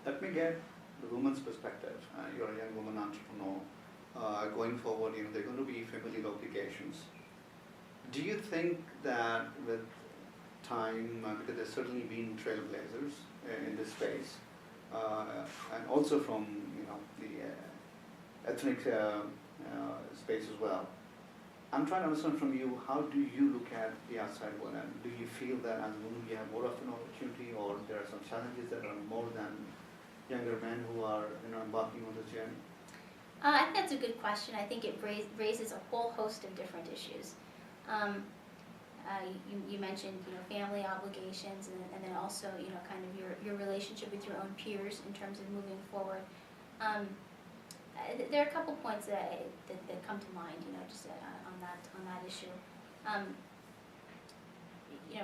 Let me get the woman's perspective. You're a young woman entrepreneur. Going forward, there are going to be familial obligations. Do you think that with time, because there's certainly been trailblazers in this space, and also from the ethnic space as well. I'm trying to understand from you, how do you look at the outside world, and do you feel that as a woman you have more of an opportunity, or there are some challenges that are more than younger men who are embarking on this journey? I think that's a good question. I think it raises a whole host of different issues. You mentioned family obligations, and then also kind of your relationship with your own peers in terms of moving forward. There are a couple points that come to mind, just on that issue.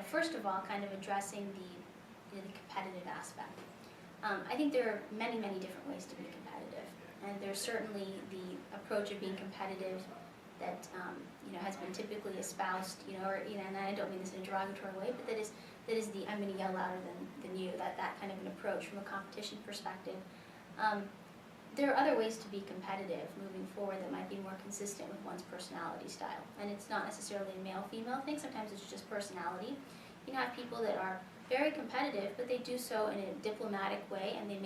First of all, kind of addressing the competitive aspect. I think there are many different ways to be competitive, and there's certainly the approach of being competitive that has been typically espoused, and I don't mean this in a derogatory way, but that is the I'm going to yell louder than you, that kind of an approach from a competition perspective. There are other ways to be competitive moving forward that might be more consistent with one's personality style, and it's not necessarily a male-female thing. Sometimes it's just personality. You have people that are very competitive, but they do so in a diplomatic way, and they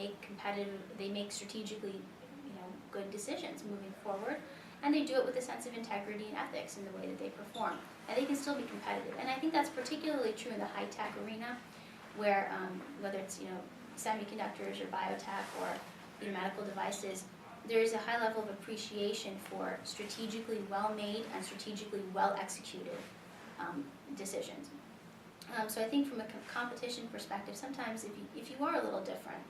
make strategically, good decisions moving forward. And they do it with a sense of integrity and ethics in the way that they perform. And they can still be competitive. And I think that's particularly true in the high-tech arena, where whether it's semiconductors or biotech or medical devices, there is a high level of appreciation for strategically well-made and strategically well-executed decisions. So I think from a competition perspective, sometimes if you are a little different,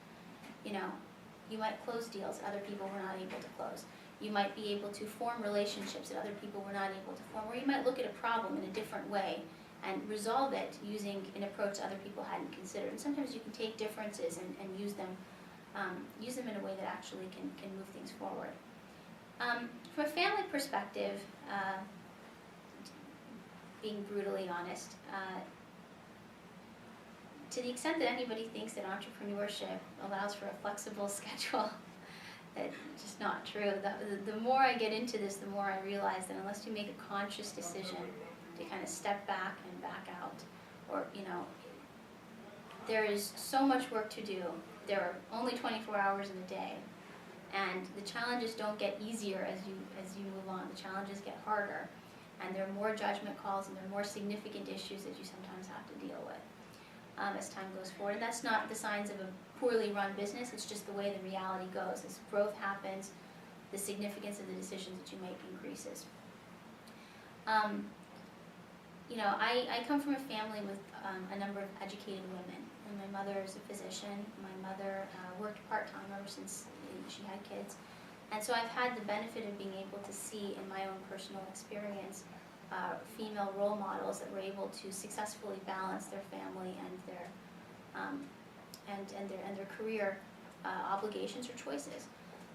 you might close deals other people were not able to close. You might be able to form relationships that other people were not able to form, or you might look at a problem in a different way and resolve it using an approach other people hadn't considered. And sometimes you can take differences and use them in a way that actually can move things forward. From a family perspective, being brutally honest, to the extent that anybody thinks that entrepreneurship allows for a flexible schedule, that's just not true. The more I get into this, the more I realize that unless you make a conscious decision to kind of step back and back out, or there is so much work to do. There are only 24 hours in a day, and the challenges don't get easier as you move on. The challenges get harder, and there are more judgment calls, and there are more significant issues that you sometimes have to deal with as time goes forward. And that's not the signs of a poorly run business, it's just the way the reality goes. As growth happens, the significance of the decisions that you make increases. I come from a family with a number of educated women, and my mother is a physician. My mother worked part-time ever since she had kids, and so I've had the benefit of being able to see in my own personal experience female role models that were able to successfully balance their family and their career obligations or choices,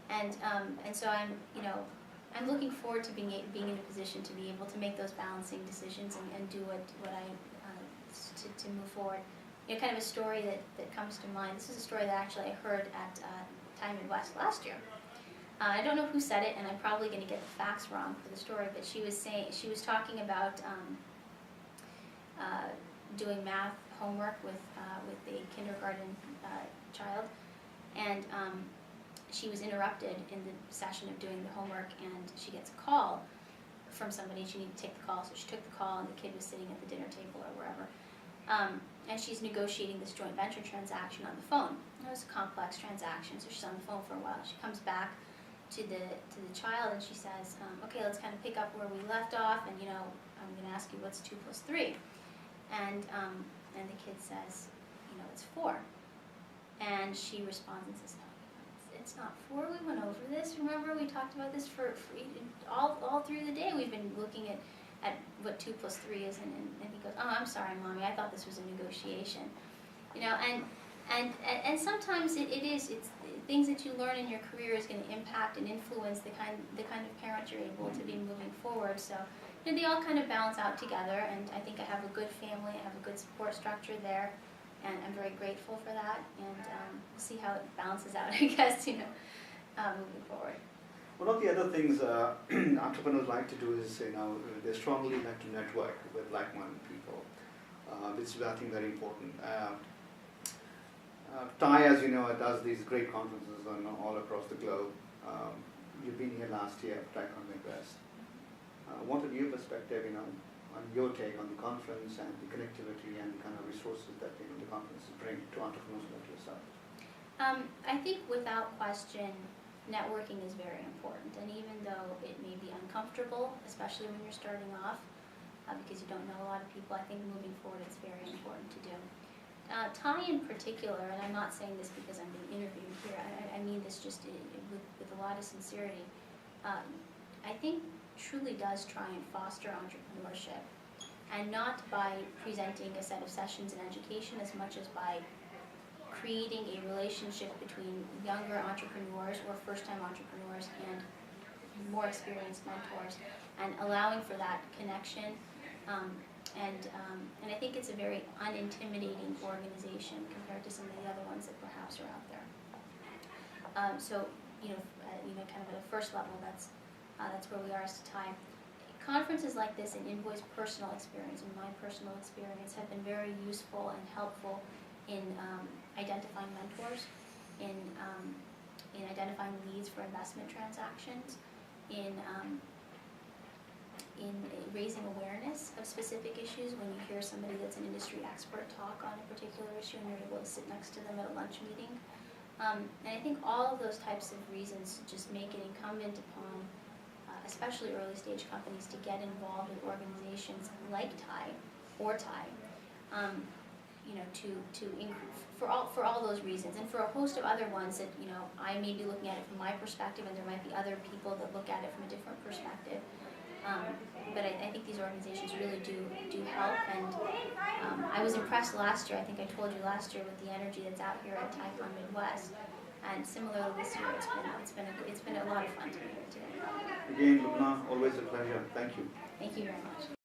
and so I'm looking forward to being in a position to be able to make those balancing decisions and do what I to move forward. Kind of a story that comes to mind. This is a story that actually I heard at Time Midwest last year. I don't know who said it, and I'm probably going to get the facts wrong for the story, but she was talking about doing math homework with a kindergarten child, and she was interrupted in the session of doing the homework, and she gets a call from somebody. She needed to take the call, so she took the call, and the kid was sitting at the dinner table or wherever. And she's negotiating this joint venture transaction on the phone. It was a complex transaction, so she's on the phone for a while. She comes back to the child and she says, okay, let's kind of pick up where we left off, and I'm going to ask you what's 2 plus 3. And the kid says, it's 4. And she responds and says, no, it's not 4. We went over this. Remember, we talked about this for all through the day. We've been looking at what 2 plus 3 is, and he goes, oh, I'm sorry, Mommy, I thought this was a negotiation. And sometimes it's things that you learn in your career is going to impact and influence the kind of parent you're able to be moving forward. So they all kind of balance out together, and I think I have a good family, I have a good support structure there. and I'm very grateful for that, and we'll see how it balances out, I guess, moving forward. One of the other things entrepreneurs like to do is, they strongly like to network with like-minded people, which is, I think, very important. Thai, as you know, does these great conferences all across the globe. You've been here last year, Tiecon Midwest. What are your perspective, on your take on the conference and the connectivity and the kind of resources that the conferences bring to entrepreneurs like yourself? I think without question, networking is very important, and even though it may be uncomfortable, especially when you're starting off, because you don't know a lot of people, I think moving forward it's very important to do. Thai in particular, and I'm not saying this because I'm being interviewed here, I mean this just with a lot of sincerity, I think truly does try and foster entrepreneurship, and not by presenting a set of sessions in education as much as by creating a relationship between younger entrepreneurs or first-time entrepreneurs and more experienced mentors, and allowing for that connection. And I think it's a very unintimidating organization compared to some of the other ones that perhaps are out there. So, kind of at a first level, that's where we are as to Thai. Conferences like this, and Invoice personal experience and my personal experience, have been very useful and helpful in identifying mentors, in identifying leads for investment transactions, in raising awareness of specific issues. When you hear somebody that's an industry expert talk on a particular issue and you're able to sit next to them at a lunch meeting. And I think all of those types of reasons just make it incumbent upon, especially early stage companies, to get involved with organizations like Thai or Thai, for all those reasons, and for a host of other ones that I may be looking at it from my perspective, and there might be other people that look at it from a different perspective. But I think these organizations really do help, and I was impressed last year. I think I told you last year with the energy that's out here at Tiecon Midwest, and similarly this year it's been a lot of fun to be here today. Again, Lubna, always a pleasure. Thank you. Thank you very much.